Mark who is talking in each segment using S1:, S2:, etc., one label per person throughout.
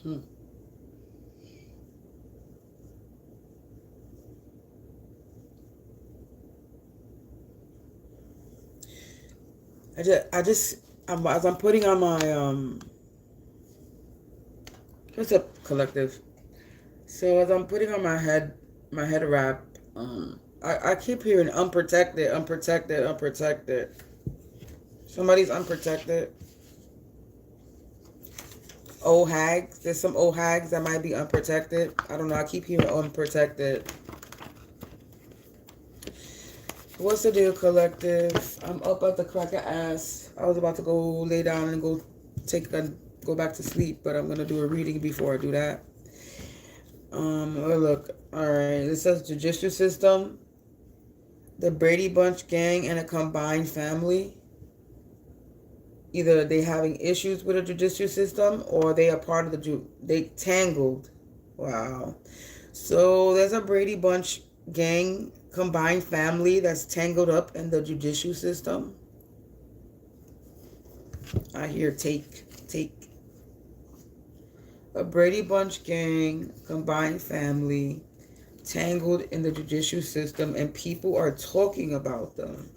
S1: Hmm. As I'm putting on my what's up, collective? So as I'm putting on my head wrap, I keep hearing unprotected, unprotected, unprotected. Somebody's unprotected. Old hags. There's some old hags that might be unprotected. I don't know. I keep hearing unprotected. What's the deal, collective? I'm up at the crack of ass. I was about to go lay down and go back to sleep, but I'm gonna do a reading before I do that. Oh, look. All right. It says judicial system, the Brady Bunch gang, and a combined family. Either they having issues with the judicial system or they are part of they tangled. Wow. So there's a Brady Bunch gang combined family that's tangled up in the judicial system. I hear take. A Brady Bunch gang combined family tangled in the judicial system, and people are talking about them.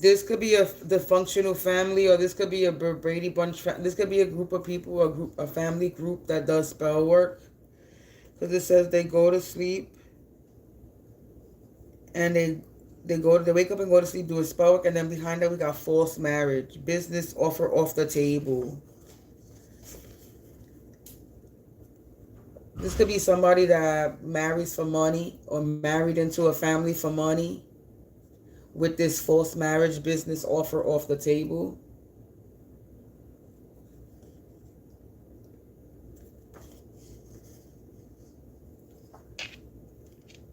S1: This could be the functional family, or this could be a Brady Bunch. This could be a group of people, a family group that does spell work. Because it says they go to sleep and they wake up and go to sleep, do a spell work, and then behind that we got false marriage, business offer off the table. This could be somebody that marries for money or married into a family for money with this false marriage business offer off the table.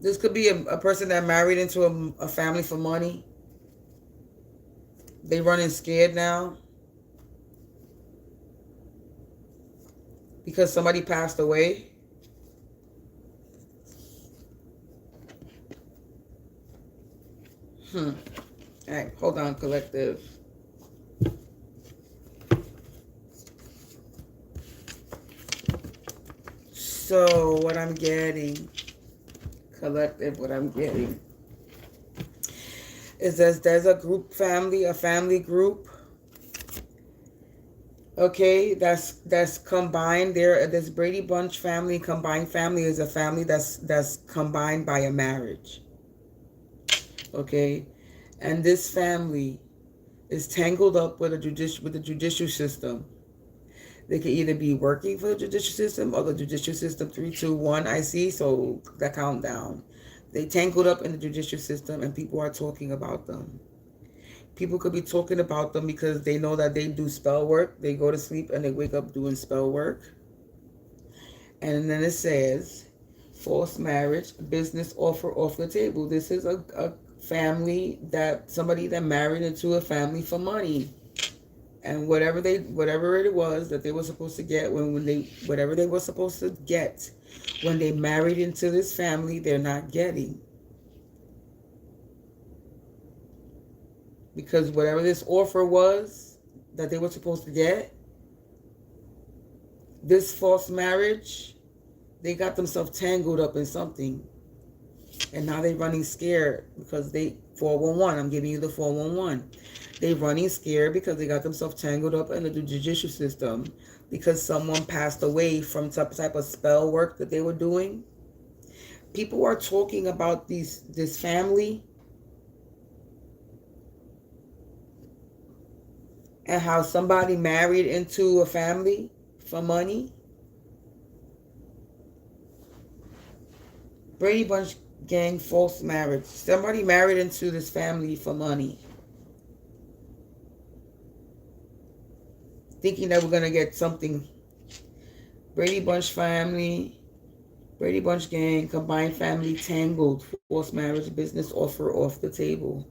S1: This could be a person that married into a family for money. They running scared now because somebody passed away. All right, hold on, collective. So what I'm getting, collective, what I'm getting is there's a a family group. Okay, that's combined. This Brady Bunch family, combined family, is a family that's combined by a marriage. Okay, and this family is tangled up with the judicial system. They could either be working for the judicial system or the judicial system 3, 2, 1. I see, so that countdown. They tangled up in the judicial system, and people are talking about them. People could be talking about them because they know that they do spell work. They go to sleep and they wake up doing spell work. And then it says, false marriage, business offer off the table. This is a family somebody that married into a family for money. And whatever it was that they were supposed to get whatever they were supposed to get when they married into this family, they're not getting. Because whatever this offer was that they were supposed to get, this false marriage, they got themselves tangled up in something. And now they're running scared because 411, I'm giving you the 411. They're running scared because they got themselves tangled up in the judicial system because someone passed away from some type of spell work that they were doing. People are talking about this family and how somebody married into a family for money. Brady Bunch gang false marriage. Somebody married into this family for money, thinking that we're going to get something. Brady Bunch family, Brady Bunch gang, combined family tangled, false marriage, business offer off the table.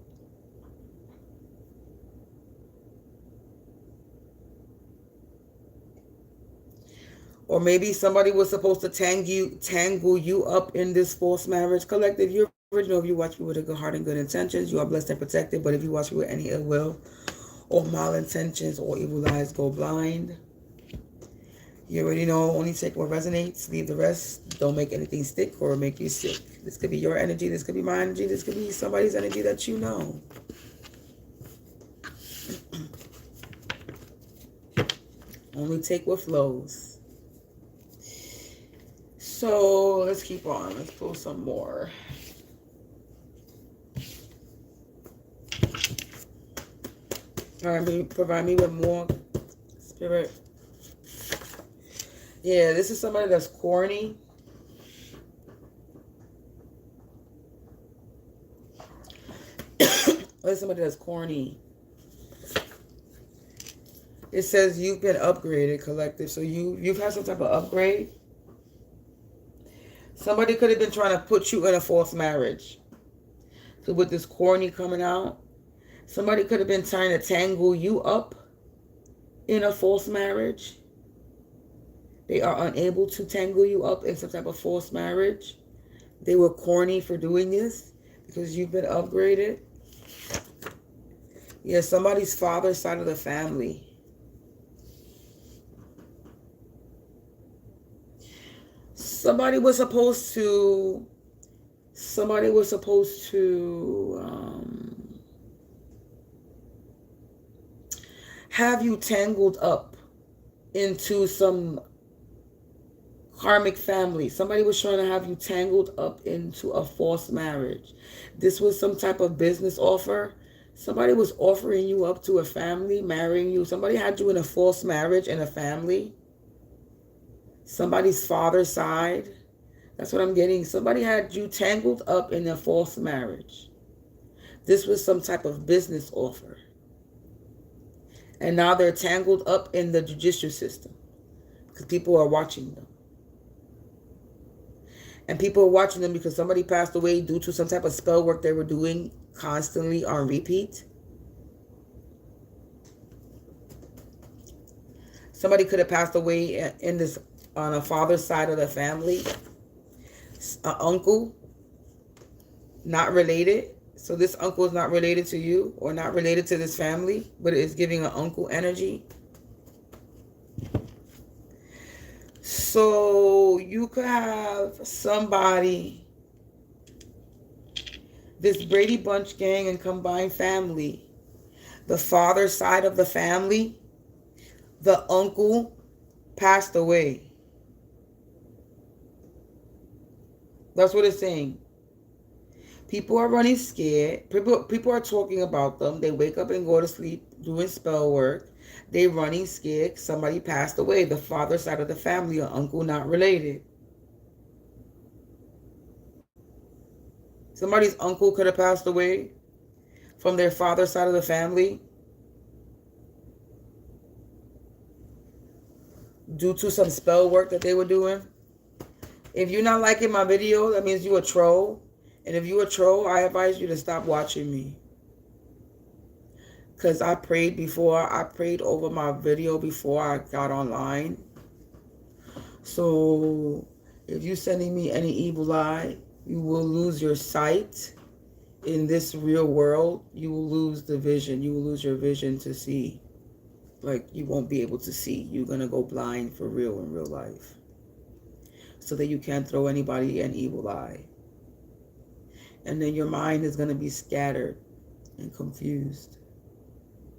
S1: Or maybe somebody was supposed to tangle you up in this false marriage. Collective, you're Original, if you watch me with a good heart and good intentions, you are blessed and protected. But if you watch me with any ill will or malintentions or evil eyes, go blind. You already know, only take what resonates, leave the rest. Don't make anything stick or make you sick. This could be your energy, this could be my energy, this could be somebody's energy that you know. Only take what flows. So let's keep on. Let's pull some more. All right, provide me with more, Spirit. Yeah, this is somebody that's corny. There's somebody that's corny. It says you've been upgraded, collective. So you've had some type of upgrade. Somebody could have been trying to put you in a false marriage. So with this corny coming out, somebody could have been trying to tangle you up in a false marriage. They are unable to tangle you up in some type of false marriage. They were corny for doing this because you've been upgraded. Yeah, somebody's father's side of the family. Somebody was supposed to have you tangled up into some karmic family. Somebody was trying to have you tangled up into a false marriage. This was some type of business offer. Somebody was offering you up to a family, marrying you. Somebody had you in a false marriage in a family. Somebody's father's side. That's what I'm getting. Somebody had you tangled up in a false marriage. This was some type of business offer. And now they're tangled up in the judicial system because people are watching them. And people are watching them because somebody passed away due to some type of spell work they were doing constantly on repeat. Somebody could have passed away in this on a father's side of the family. An uncle, not related. So this uncle is not related to you or not related to this family, but it is giving an uncle energy. So you could have somebody, this Brady Bunch gang and combined family, the father side of the family, the uncle passed away. That's what it's saying. People are running scared. People are talking about them. They wake up and go to sleep doing spell work. They running scared. Somebody passed away. The father side of the family, or uncle not related. Somebody's uncle could have passed away from their father side of the family due to some spell work that they were doing. If you're not liking my video, that means you're a troll. And if you're a troll, I advise you to stop watching me. Because I prayed before. I prayed over my video before I got online. So if you're sending me any evil eye, you will lose your sight in this real world. You will lose the vision. You will lose your vision to see. Like, you won't be able to see. You're going to go blind for real in real life. So that you can't throw anybody an evil eye. And then your mind is going to be scattered and confused.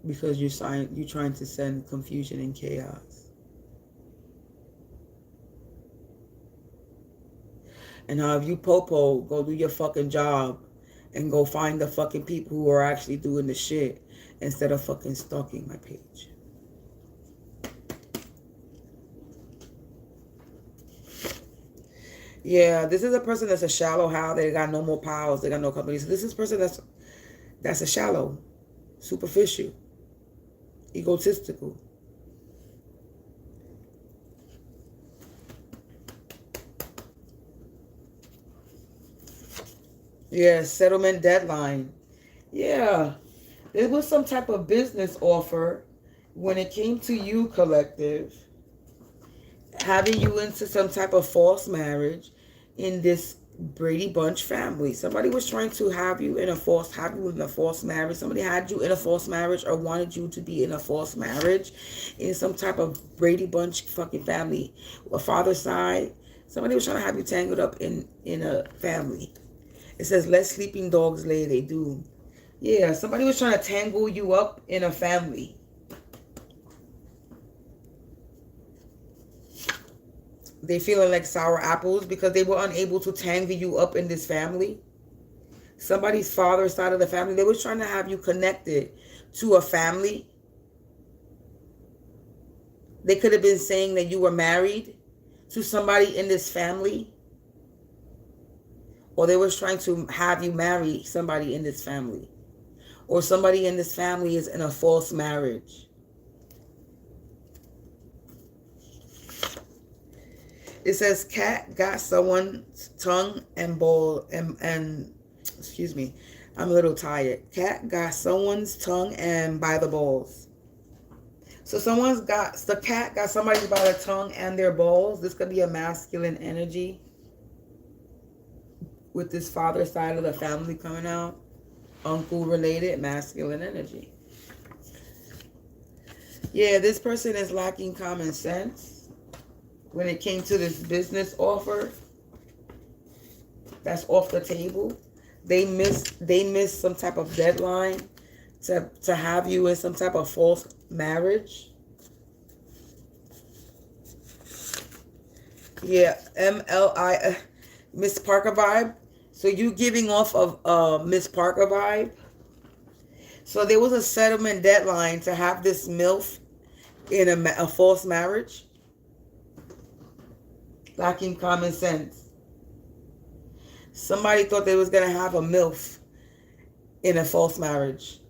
S1: Because you're trying to send confusion and chaos. And now if you popo, go do your fucking job and go find the fucking people who are actually doing the shit instead of fucking stalking my page. Yeah, this is a person that's a shallow how. They got no more powers. They got no company. So this is a person that's a shallow, superficial, egotistical. Yeah, settlement deadline. Yeah, there was some type of business offer when it came to you, collective, having you into some type of false marriage in this Brady Bunch family. Somebody was trying to have you in a false marriage. Somebody had you in a false marriage or wanted you to be in a false marriage in some type of Brady Bunch fucking family. A father's side. Somebody was trying to have you tangled up in a family. It says, let sleeping dogs lay they do. Yeah, somebody was trying to tangle you up in a family. They feeling like sour apples because they were unable to tangle you up in this family. Somebody's father's side of the family, they was trying to have you connected to a family. They could have been saying that you were married to somebody in this family. Or they was trying to have you marry somebody in this family. Or somebody in this family is in a false marriage. It says cat got someone's tongue and ball and excuse me, I'm a little tired. Cat got someone's tongue and by the balls. So the cat got somebody by the tongue and their balls. This could be a masculine energy with this father side of the family coming out. Uncle related masculine energy. Yeah, this person is lacking common sense. When it came to this business offer that's off the table, they missed some type of deadline to have you in some type of false marriage. Yeah, MLI, Miss Parker vibe. So you giving off of Miss Parker vibe. So there was a settlement deadline to have this MILF in a false marriage. Lacking common sense. Somebody thought they was going to have a MILF in a false marriage.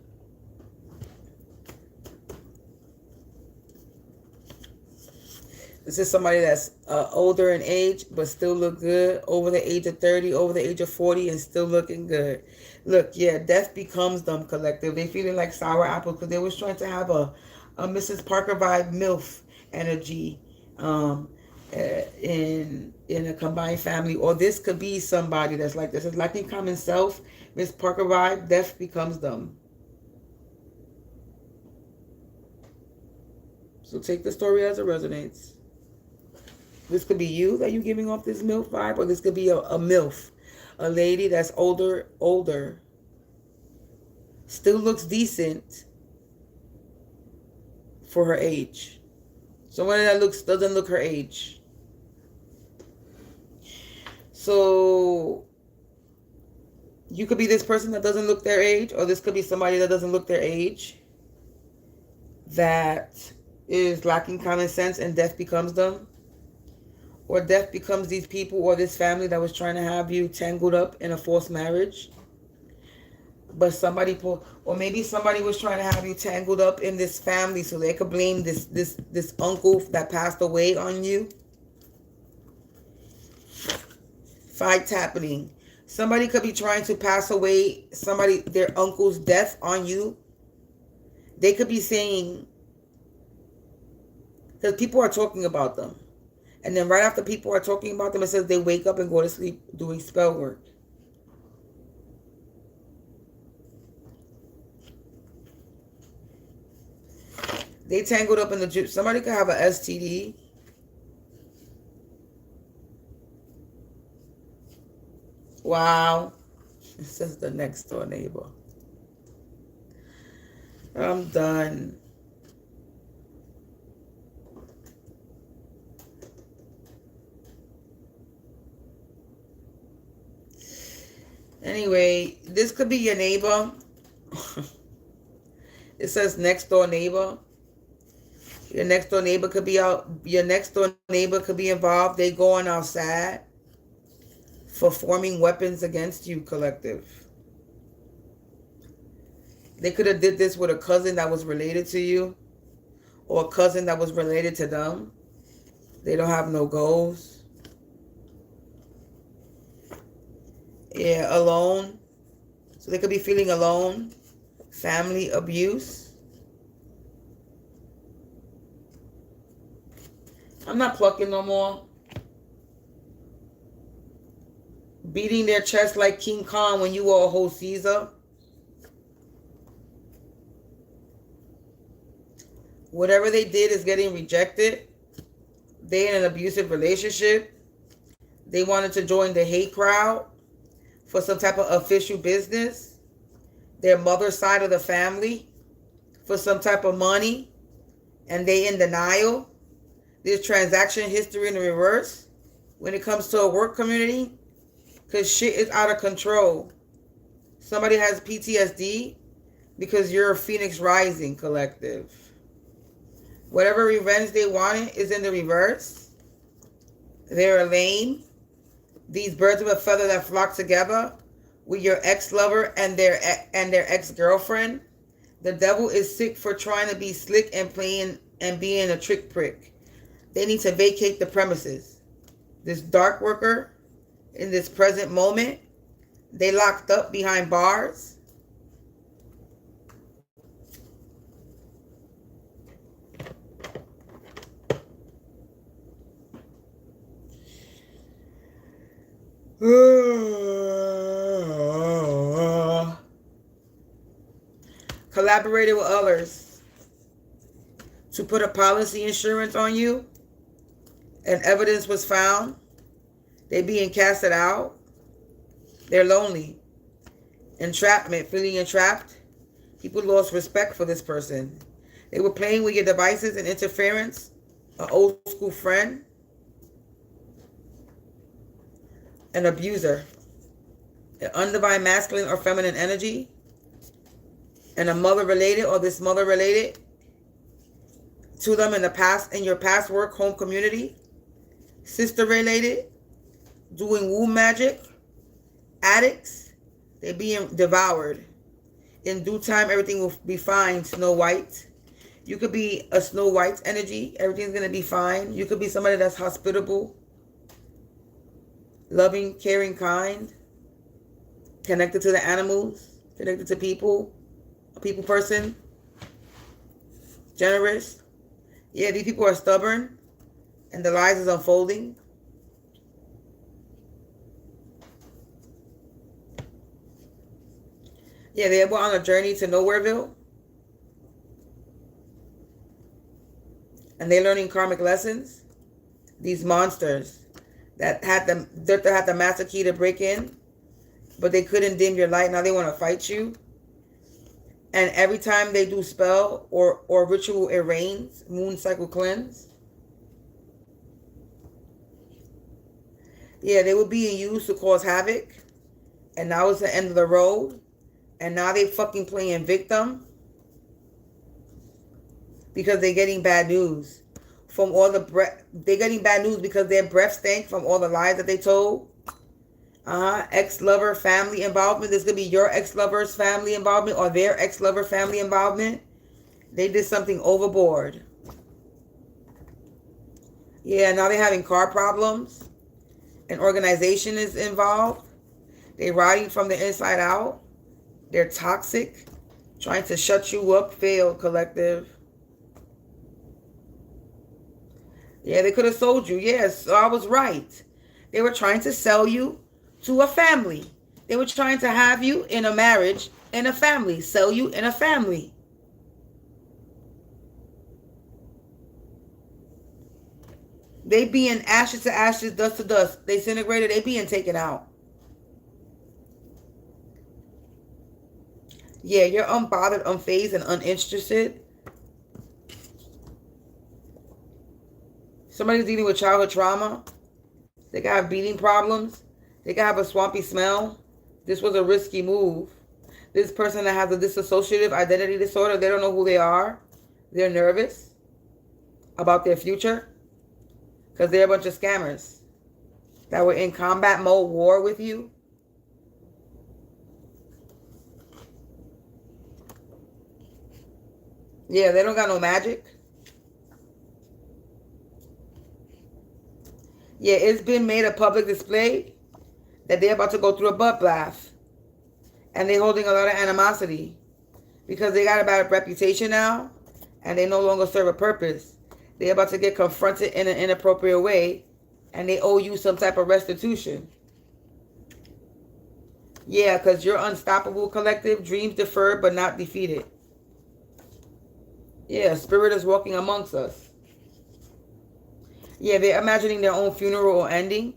S1: This is somebody that's older in age, but still look good. Over the age of 30, over the age of 40, and still looking good. Look, yeah, death becomes them, collective. They feeling like sour apple because they was trying to have a Mrs. Parker vibe MILF energy. In a combined family, or this could be somebody that's like this. It's lacking common self. Miss Parker vibe, death becomes them. So take the story as it resonates. This could be you that you giving off this MILF vibe, or this could be a MILF, a lady that's older, still looks decent for her age. Somebody that doesn't look her age. So you could be this person that doesn't look their age, or this could be somebody that doesn't look their age, that is lacking common sense, and death becomes them. Or death becomes these people or this family that was trying to have you tangled up in a forced marriage. But or maybe somebody was trying to have you tangled up in this family so they could blame this uncle that passed away on you. Fights happening. Somebody could be trying to pass away their uncle's death on you. They could be saying, because people are talking about them. And then right after people are talking about them, it says they wake up and go to sleep doing spell work. They tangled up in the juice. Somebody could have an STD. Wow. It says the next door neighbor. I'm done. Anyway, this could be your neighbor. It says next door neighbor. Your next door neighbor could be out. Your next door neighbor could be involved. They going outside for forming weapons against you, collective. They could have did this with a cousin that was related to you, or a cousin that was related to them. They don't have no goals. Yeah, alone. So they could be feeling alone. Family abuse. I'm not plucking no more. beating their chest like King Kong when you were a whole Caesar. Whatever they did is getting rejected. They in an abusive relationship. They wanted to join the hate crowd for some type of official business. Their mother's side of the family for some type of money. And they in denial. There's transaction history in the reverse when it comes to a work community. Because shit is out of control. Somebody has PTSD because you're a Phoenix Rising collective. Whatever revenge they wanted is in the reverse. They're lame. These birds of a feather that flock together with your ex-lover and their ex-girlfriend. The devil is sick for trying to be slick and playing and being a trick prick. They need to vacate the premises. This dark worker, in this present moment, they locked up behind bars. Collaborated with others to put a policy insurance on you, and evidence was found. They being casted out. They're lonely. Entrapment, feeling entrapped. People lost respect for this person. They were playing with your devices and interference. An old school friend. An abuser. An undivine masculine or feminine energy. And a mother related or this mother related to them in the past, in your past work, home community. Sister related. Doing womb magic. Addicts. They're being devoured. In due time, everything will be fine. Snow White. You could be a Snow White energy. Everything's going to be fine. You could be somebody that's hospitable. Loving, caring, kind. Connected to the animals. Connected to people. A people person. Generous. Yeah, these people are stubborn. And the lies is unfolding. Yeah, they were on a journey to Nowhereville. And they're learning karmic lessons. These monsters that had the master key to break in, but they couldn't dim your light. Now they want to fight you. And every time they do spell or ritual, it rains, moon cycle cleanse. Yeah, they were being used to cause havoc. And now it's the end of the road. And now they fucking playing victim. Because they're getting bad news. From all the breath. They're getting bad news because their breath stank from all the lies that they told. Ex-lover family involvement. This could be your ex-lover's family involvement or their ex-lover family involvement. They did something overboard. Yeah, now they're having car problems. An organization is involved. They're rotting from the inside out. They're toxic. Trying to shut you up. Failed, collective. Yeah, they could have sold you. Yes, so I was right. They were trying to sell you to a family. They were trying to have you in a marriage and a family. Sell you in a family. They being ashes to ashes, dust to dust. They disintegrated. They being taken out. Yeah, you're unbothered, unfazed, and uninterested. Somebody's dealing with childhood trauma. They can have beating problems. They can have a swampy smell. This was a risky move. This person that has a dissociative identity disorder, they don't know who they are. They're nervous about their future because they're a bunch of scammers that were in combat mode war with you. Yeah, they don't got no magic. Yeah, it's been made a public display that they're about to go through a butt blast. And they're holding a lot of animosity. Because they got a bad reputation now. And they no longer serve a purpose. They're about to get confronted in an inappropriate way. And they owe you some type of restitution. Yeah, because you're unstoppable, collective. Dreams deferred but not defeated. Yeah, spirit is walking amongst us. Yeah, they're imagining their own funeral or ending.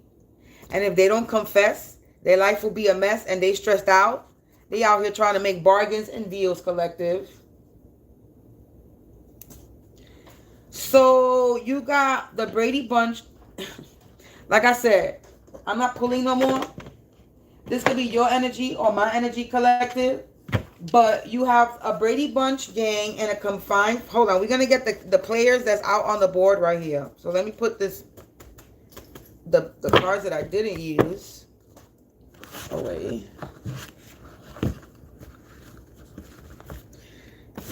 S1: And if they don't confess, their life will be a mess and they stressed out. They out here trying to make bargains and deals, collective. So you got the Brady Bunch. Like I said, I'm not pulling no more. This could be your energy or my energy, collective. But you have a Brady Bunch gang and a confined... Hold on, we're going to get the players that's out on the board right here. So let me put this... The cards that I didn't use away.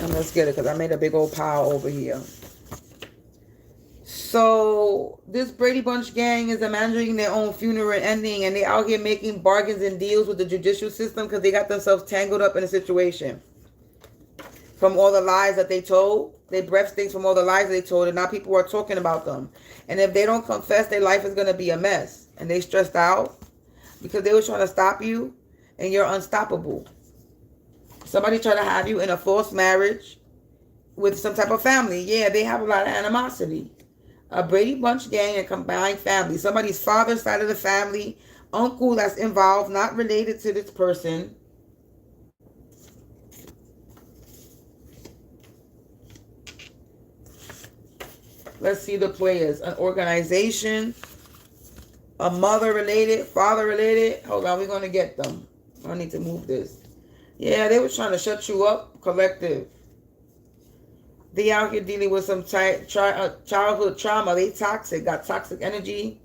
S1: And let's get it because I made a big old pile over here. So this Brady Bunch gang is imagining their own funeral and ending, and they out here making bargains and deals with the judicial system because they got themselves tangled up in a situation. From all the lies that they told, they breath stinks from all the lies they told, and now people are talking about them. And if they don't confess, their life is going to be a mess. And they stressed out because they were trying to stop you, and you're unstoppable. Somebody trying to have you in a false marriage with some type of family. Yeah, they have a lot of animosity. A Brady Bunch gang and combined family. Somebody's father's side of the family, uncle that's involved, not related to this person. Let's see the players. An organization, a mother related, father related. Hold on, we're going to get them. I need to move this. Yeah, they were trying to shut you up, collective. They out here dealing with some childhood trauma. They toxic, got toxic energy.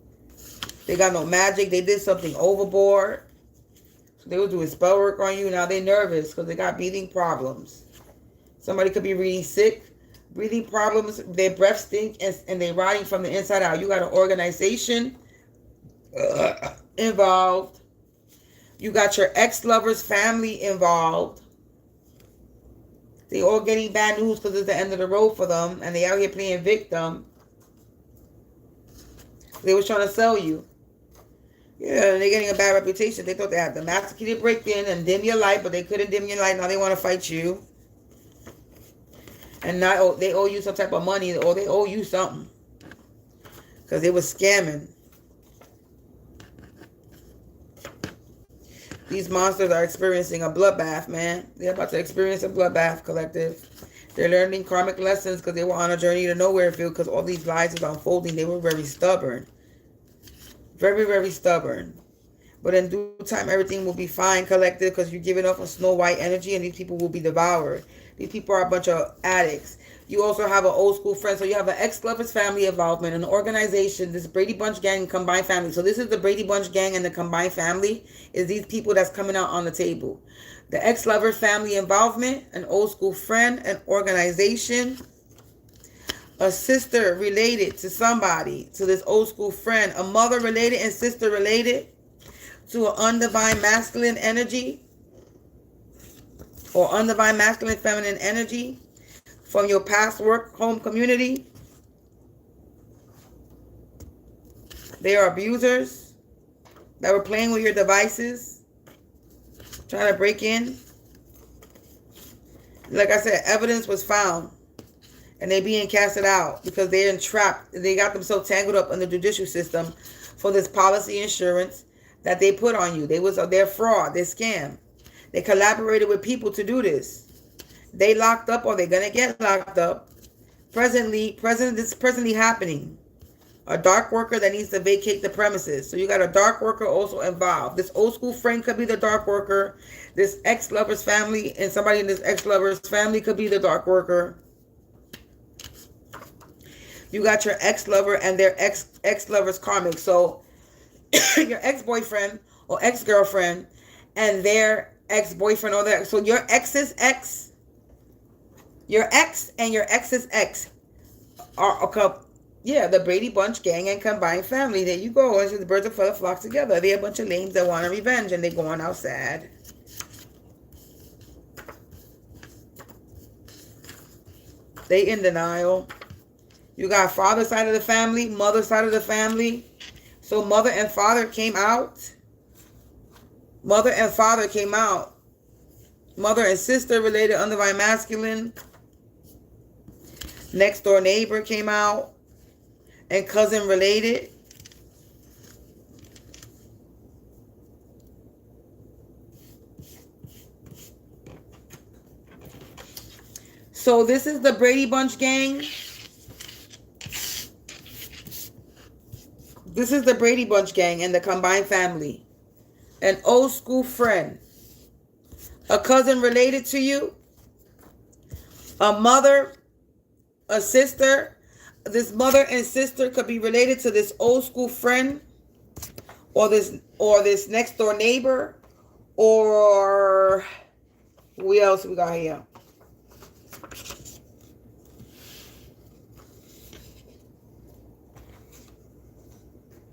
S1: They got no magic. They did something overboard. So they were doing spell work on you. Now they nervous because they got breathing problems. Somebody could be really sick. Breathing problems. Their breath stink and they're rotting from the inside out. You got an organization involved. You got your ex-lover's family involved. They all getting bad news because it's the end of the road for them. And they out here playing victim. They was trying to sell you. Yeah, they're getting a bad reputation. They thought they had the master key to break in and dim your light, but they couldn't dim your light. Now they want to fight you. And now they owe you some type of money, or they owe you something. Because they were scamming. These monsters are experiencing a bloodbath, man. They're about to experience a bloodbath, collective. They're learning karmic lessons because they were on a journey to nowhere field because all these lies was unfolding. They were very stubborn. Very, very stubborn. But in due time, everything will be fine, collective, because you're giving off a Snow White energy and these people will be devoured. These people are a bunch of addicts. You also have an old school friend. So you have an ex-lover's family involvement, an organization, this Brady Bunch gang and combined family. So this is the Brady Bunch gang and the combined family is these people that's coming out on the table. The ex-lover family involvement, an old school friend, an organization, a sister related to somebody, to this old school friend, a mother related and sister related to an undivine masculine energy or undivine masculine feminine energy from your past work home community. They are abusers that were playing with your devices, trying to break in. Like I said, evidence was found and they're being casted out because they're entrapped. They got themselves tangled up in the judicial system for this policy insurance that they put on you. They're fraud, they're scam. They collaborated with people to do this. They locked up or they're going to get locked up. This is presently happening. A dark worker that needs to vacate the premises. So you got a dark worker also involved. This old school friend could be the dark worker. This ex-lover's family and somebody in this ex-lover's family could be the dark worker. You got your ex-lover and their ex-lover's karmic. So your ex-boyfriend or ex-girlfriend and their ex-boyfriend or their... So your ex's ex... Your ex and your ex's ex are the Brady Bunch gang and combined family. There you go. The birds of feather flock together. They're a bunch of lames that want a revenge and they're going out sad. They in denial. You got father side of the family, mother side of the family. So mother and father came out. Mother and father came out. Mother and sister related, undivine masculine. Next door neighbor came out. And cousin related. So this is the Brady Bunch gang. This is the Brady Bunch gang and the combined family. An old school friend. A cousin related to you. A mother. A sister. This mother and sister could be related to this old school friend. Or this next door neighbor. Or who else we got here?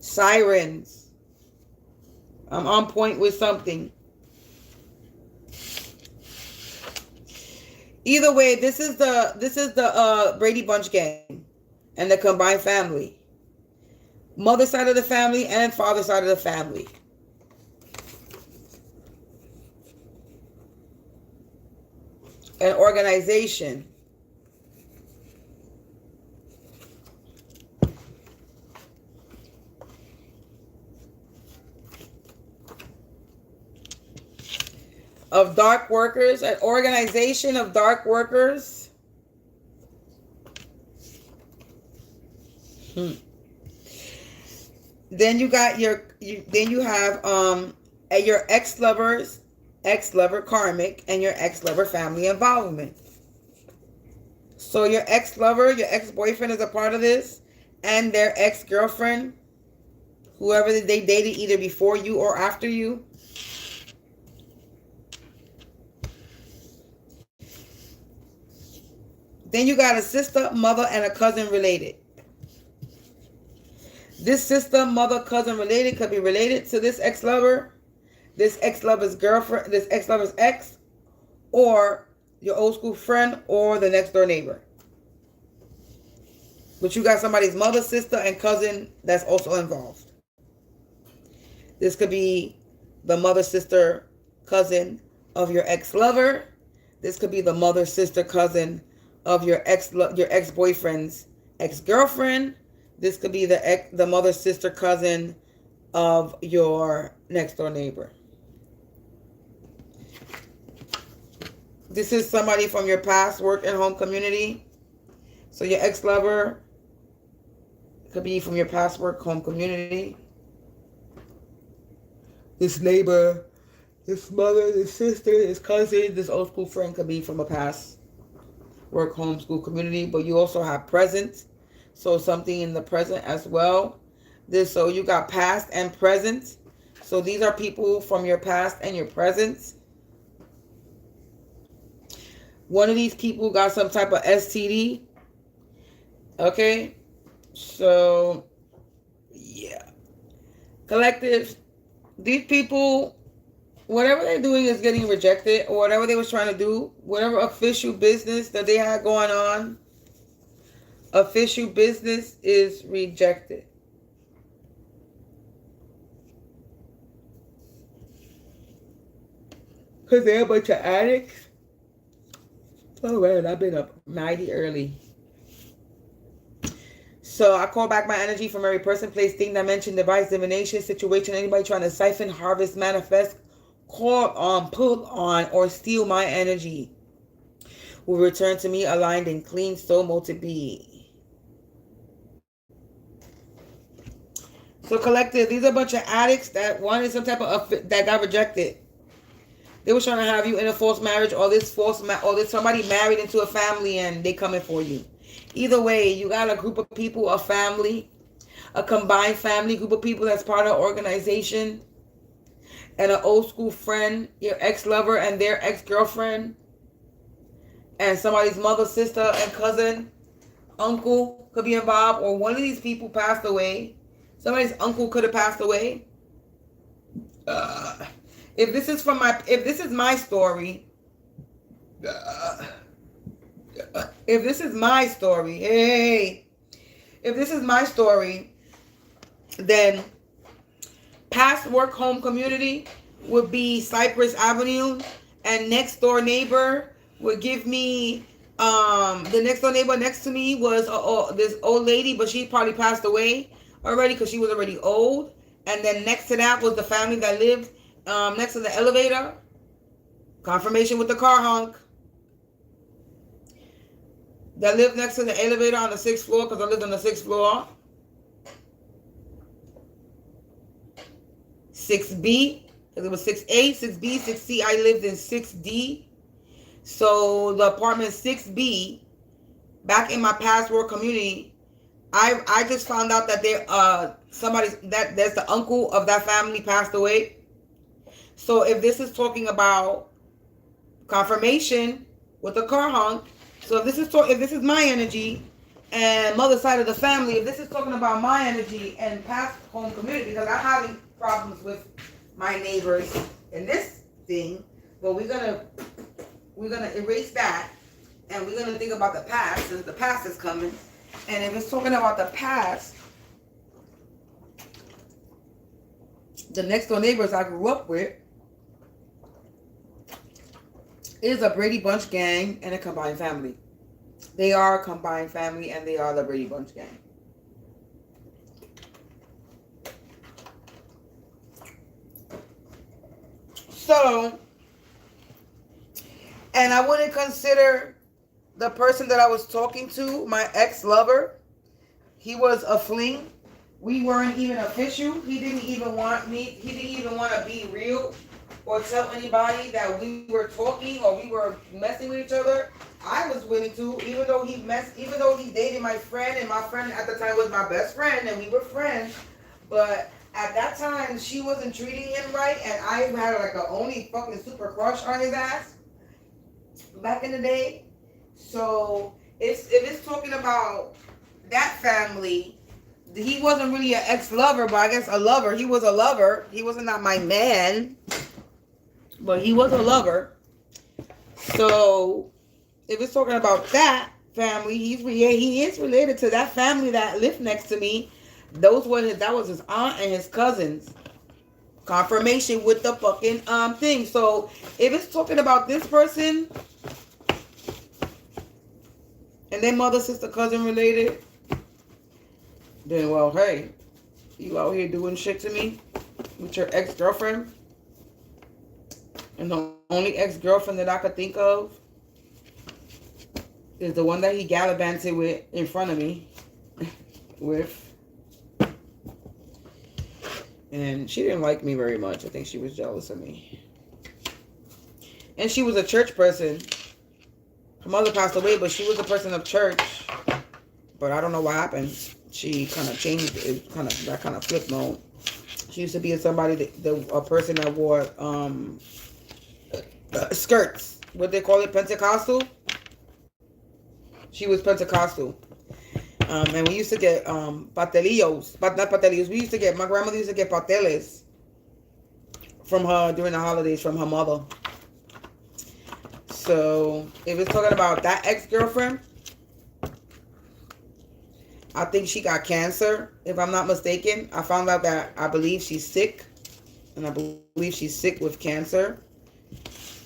S1: Sirens. I'm on point with something. Either way, this is the Brady Bunch gang and the combined family. Mother side of the family and father side of the family. An organization. Of dark workers, an organization of dark workers. Then you got your ex-lover karmic, and your ex-lover family involvement. So your ex-lover, your ex-boyfriend is a part of this, and their ex-girlfriend, whoever they dated either before you or after you. Then you got a sister, mother, and a cousin related. This sister, mother, cousin related could be related to this ex-lover, this ex-lover's girlfriend, this ex-lover's ex, or your old school friend, or the next door neighbor. But you got somebody's mother, sister, and cousin that's also involved. This could be the mother, sister, cousin of your ex-lover. This could be the mother, sister, cousin of your ex-boyfriend's ex-girlfriend. This could be the mother, sister, cousin of your next door neighbor. This is somebody from your past work and home community. So your ex-lover could be from your past work home community. This neighbor, this mother, this sister, this cousin, this old school friend could be from a past work home school community. But you also have present. So something in the present as well. So you got past and present. So these are people from your past and your present. One of these people got some type of STD. Okay. So, yeah. Collective. These people, whatever they're doing is getting rejected. Or whatever they was trying to do. Whatever official business that they had going on. Official business is rejected. Because they're a bunch of addicts. Oh, man, I've been up mighty early. So I call back my energy from every person, place, thing, dimension, device, divination, situation, anybody trying to siphon, harvest, manifest, call on, pull on, or steal my energy will return to me aligned and clean, so mote be. So collective, these are a bunch of addicts that wanted some type of that got rejected. They were trying to have you in a false marriage, or this somebody married into a family and they coming for you. Either way, you got a group of people, a family, a combined family group of people that's part of an organization, and an old school friend, your ex-lover and their ex-girlfriend, and somebody's mother, sister, and cousin, uncle could be involved, or one of these people passed away. Somebody's uncle could have passed away. If this is my story, if this is my story, then past work home community, would be Cypress Avenue, and next door neighbor would give me the next door neighbor next to me was this old lady, but she probably passed away already because she was already old. And then next to that was the family that lived next to the elevator. Confirmation with the car honk. That lived next to the elevator on the 6th floor, because I lived on the 6th floor. 6B, because it was 6A, 6B, 6C. I lived in 6D. So the apartment 6B, back in my past work community, I just found out that there's the uncle of that family passed away. So if this is talking about confirmation with the car honk, so if this is my energy and mother's side of the family, if this is talking about my energy and past home community, because I'm having problems with my neighbors in this thing, but we're gonna erase that, and we're gonna think about the past, since the past is coming. And if it's talking about the past, the next door neighbors I grew up with is a Brady Bunch gang and a combined family. They are a combined family, and they are the Brady Bunch gang. So, and I wouldn't consider the person that I was talking to my ex-lover. He was a fling. We weren't even official. He didn't even want to be real or tell anybody that we were talking or we were messing with each other. I was willing to, even though he dated my friend, and my friend at the time was my best friend, and we were friends. But at that time, she wasn't treating him right, and I had like a only fucking super crush on his ass back in the day. So if it's talking about that family, he wasn't really an ex-lover, but I guess a lover. He was a lover. He wasn't not my man, but he was a lover. So if it's talking about that family, he is related to that family that lived next to me. That was his aunt and his cousins. Confirmation with the fucking thing. So if it's talking about this person and their mother, sister, cousin related, then, well, hey, you out here doing shit to me with your ex-girlfriend. And the only ex-girlfriend that I could think of is the one that he gallivanted with in front of me with. And she didn't like me very much. I think she was jealous of me. And she was a church person. Her mother passed away, but she was a person of church. But I don't know what happened. She kind of changed it. That kind of flip mode. She used to be a person that wore skirts. What they call it, Pentecostal. She was Pentecostal. And we used to get patelillos, but not patelillos. My grandmother used to get pateles from her during the holidays from her mother. So if it's talking about that ex-girlfriend, I think she got cancer, if I'm not mistaken. I found out that I believe she's sick, and I believe she's sick with cancer.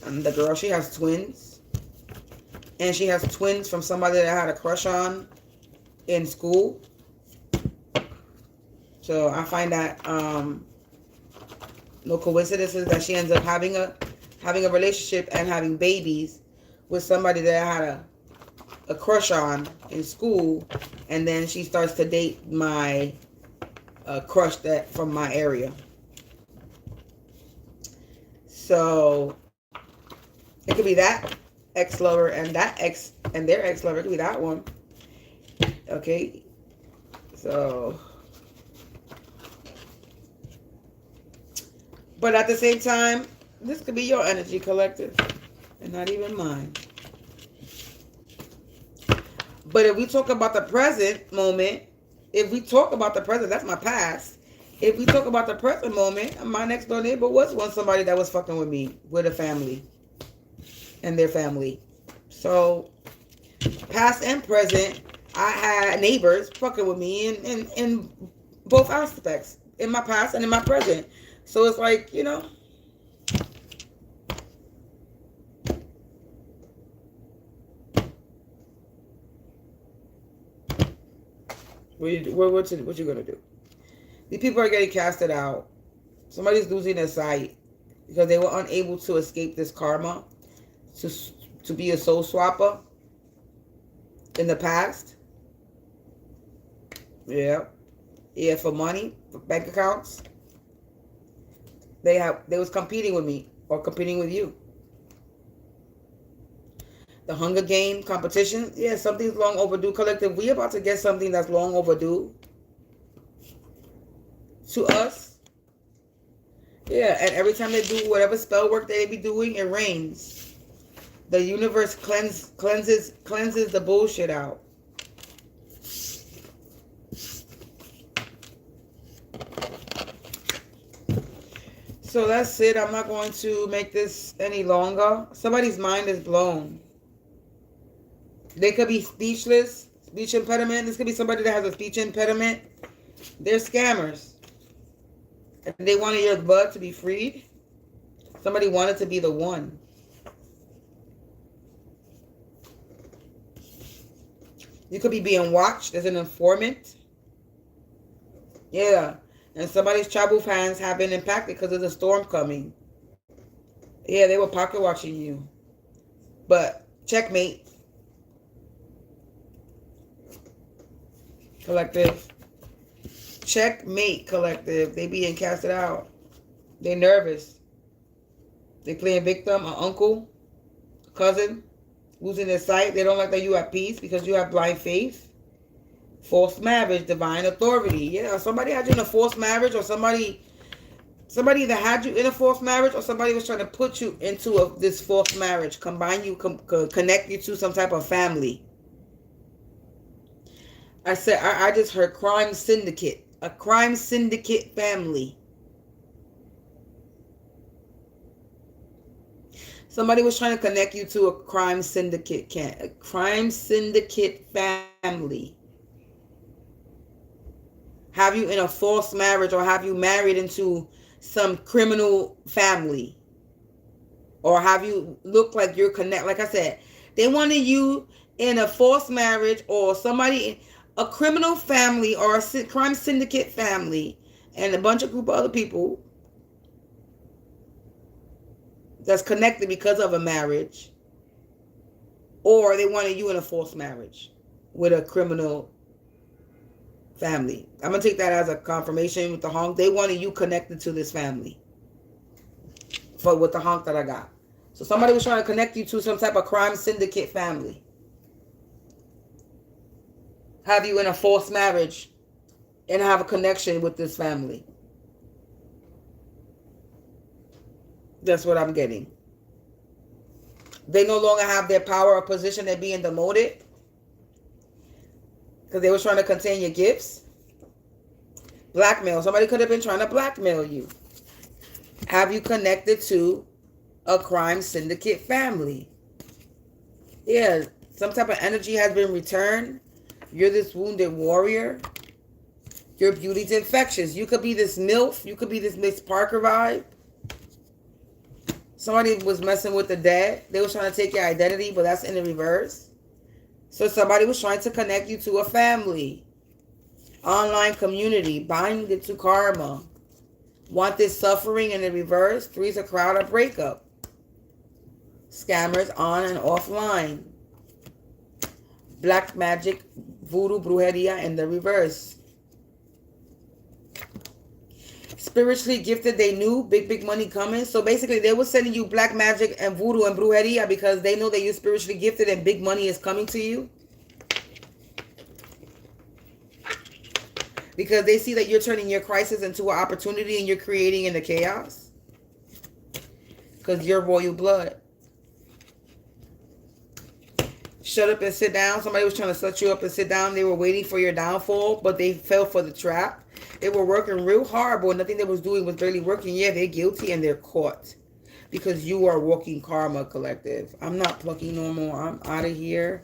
S1: And the girl, she has twins, and she has twins from somebody that I had a crush on in school. So I find that no coincidences that she ends up having a relationship and having babies with somebody that I had a crush on in school, and then she starts to date my crush that from my area. So it could be that ex-lover and that ex and their ex-lover. It could be that one. Okay, so, but at the same time, this could be your energy, collective, and not even mine. But if we talk about the present moment, that's my past. If we talk about the present moment, my next door neighbor was once somebody that was fucking with me, with a family, and their family. So, past and present, I had neighbors fucking with me in both aspects, in my past and in my present. So it's like, What you gonna do? These people are getting casted out. Somebody's losing their sight because they were unable to escape this karma, to be a soul swapper in the past. Yeah. Yeah, for money, for bank accounts. They was competing with me or competing with you. The Hunger Game competition. Yeah, something's long overdue. Collective, we about to get something that's long overdue to us. Yeah, and every time they do whatever spell work they be doing, it rains. The universe cleanses the bullshit out. So that's it. I'm not going to make this any longer. Somebody's mind is blown. They could be speechless, speech impediment. This could be somebody that has a speech impediment. They're scammers. And they wanted your blood to be freed. Somebody wanted to be the one. You could be being watched as an informant. Yeah. And somebody's travel plans have been impacted because of the storm coming. Yeah, they were pocket watching you. But checkmate. Collective. Checkmate, collective. They being casted out. They nervous. They playing victim, an uncle, cousin, losing their sight. They don't like that you have peace because you have blind faith. Forced marriage, divine authority. Yeah, somebody had you in a forced marriage, or somebody that had you in a forced marriage, or somebody was trying to put you into this forced marriage, combine you, connect you to some type of family. I said, I just heard crime syndicate. A crime syndicate family. Somebody was trying to connect you to a crime syndicate. A crime syndicate family. Have you in a false marriage, or have you married into some criminal family? Or have you looked like you're connected? Like I said, they wanted you in a false marriage, or somebody, a criminal family, or a crime syndicate family, and a bunch of group of other people that's connected because of a marriage. Or they wanted you in a false marriage with a criminal family. I'm going to take that as a confirmation with the honk. They wanted you connected to this family. With the honk that I got. So somebody was trying to connect you to some type of crime syndicate family. Have you in a false marriage and have a connection with this family. That's what I'm getting. They no longer have their power or position. They're being demoted because they were trying to contain your gifts. Blackmail. Somebody could have been trying to blackmail you. Have you connected to a crime syndicate family? Yeah, some type of energy has been returned. You're this wounded warrior. Your beauty's infectious. You could be this MILF. You could be this Miss Parker vibe. Somebody was messing with the dead. They were trying to take your identity, but that's in the reverse. So somebody was trying to connect you to a family. Online community. Bind it to karma. Want this suffering in the reverse. 3's a crowd or breakup. Scammers on and offline. Black magic, voodoo, brujeria in the reverse. Spiritually gifted, they knew big money coming. So basically they were sending you black magic and voodoo and brujeria because they know that you're spiritually gifted and big money is coming to you. Because they see that you're turning your crisis into an opportunity and you're creating in the chaos. Because you're royal blood. Shut up and sit down. Somebody was trying to set you up and sit down. They were waiting for your downfall, but they fell for the trap. They were working real hard, but nothing they was doing was really working. Yeah, they're guilty and they're caught. Because you are walking karma, collective. I'm not plucking no more. I'm out of here.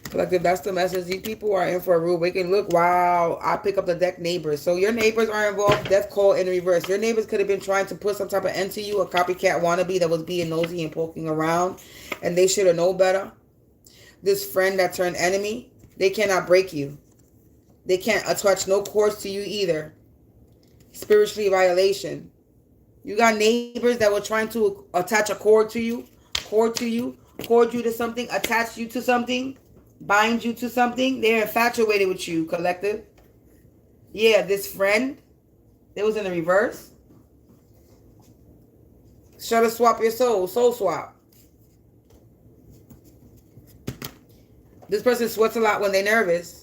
S1: Collective, that's the message. These people are in for a real awakening. Look, wow, I pick up the deck neighbors. So your neighbors are involved. Death call in reverse. Your neighbors could have been trying to put some type of end to you. A copycat wannabe that was being nosy and poking around. And they should have known better. This friend that turned enemy, they cannot break you. They can't attach no cords to you either. Spiritually violation. You got neighbors that were trying to attach a cord you to something, attach you to something, bind you to something. They're infatuated with you, collective. Yeah, this friend, it was in the reverse. Shut to swap your soul swap. This person sweats a lot when they're nervous.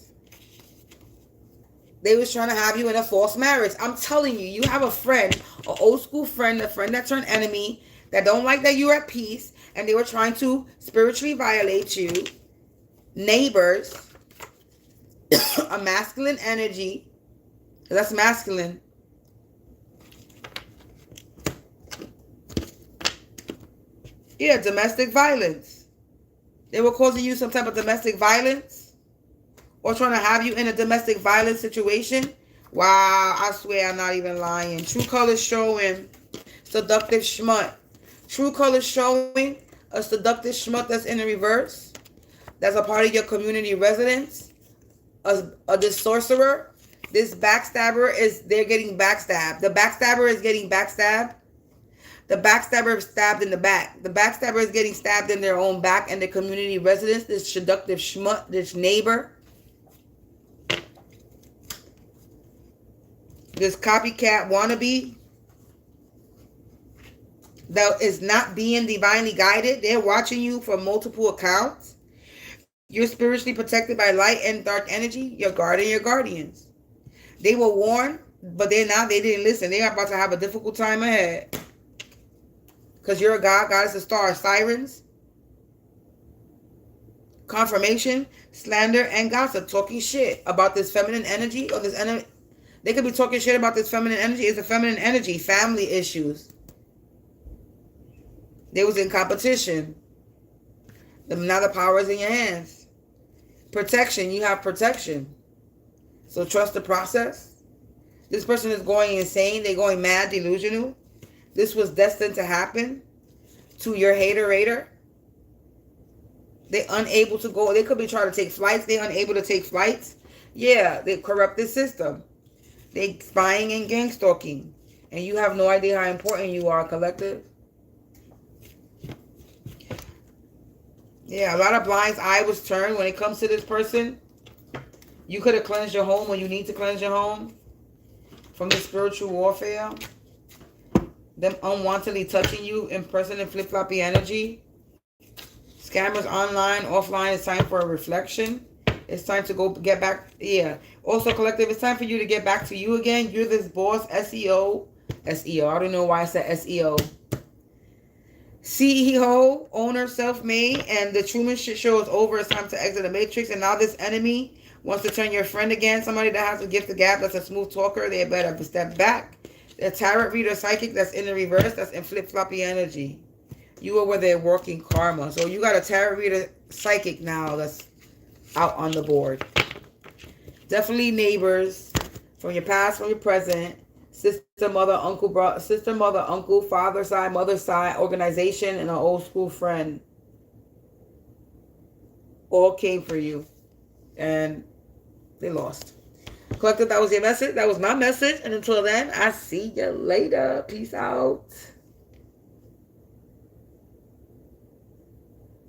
S1: They was trying to have you in a false marriage. I'm telling you, you have a friend, an old school friend, a friend that turned enemy, that don't like that you're at peace, and they were trying to spiritually violate you. Neighbors, a masculine energy. That's masculine. Yeah, domestic violence. They were causing you some type of domestic violence. Or trying to have you in a domestic violence situation. Wow, I swear I'm not even lying. True colors showing seductive schmut. True colors showing a seductive schmut that's in the reverse. That's a part of your community residence. This sorcerer. This backstabber they're getting backstabbed. The backstabber is getting backstabbed. The backstabber is stabbed in the back. The backstabber is getting stabbed in their own back and the community residence. This seductive schmut, this neighbor. This copycat wannabe that is not being divinely guided. They're watching you from multiple accounts. You're spiritually protected by light and dark energy. Your guard and your guardians. They were warned, but they didn't listen. They're about to have a difficult time ahead. Because you're a god. God is a star. Sirens. Confirmation, slander, and gossip. Talking shit about this feminine energy or this energy. They could be talking shit about this feminine energy. It's a feminine energy. Family issues. They was in competition. Now the power is in your hands. Protection. You have protection. So trust the process. This person is going insane. They're going mad, delusional. This was destined to happen to your hater. They're unable to go. They could be trying to take flights. They're unable to take flights. Yeah, they corrupt the system. They spying and gang stalking. And you have no idea how important you are, collective. Yeah, a lot of blind eye was turned when it comes to this person. You could have cleansed your home when you need to cleanse your home from the spiritual warfare. Them unwantedly touching you in person and flip-floppy energy. Scammers online, offline. It's time for a reflection. It's time to go get back. Yeah. Also, collective, it's time for you to get back to you again. You're this boss, SEO. I don't know why I said SEO. CEO, owner, self-made, and the Truman shit show is over. It's time to exit the matrix. And now this enemy wants to turn your friend again. Somebody that has a gift of gab, that's a smooth talker. They better step back. The tarot reader, psychic, that's in the reverse. That's in flip-floppy energy. You are where they're working karma. So you got a tarot reader, psychic now that's out on the board. Definitely neighbors from your past, from your present, sister, mother, uncle, father side, mother side, organization, and an old school friend. All came for you. And they lost. Collective, that was your message. That was my message. And until then, I see you later. Peace out.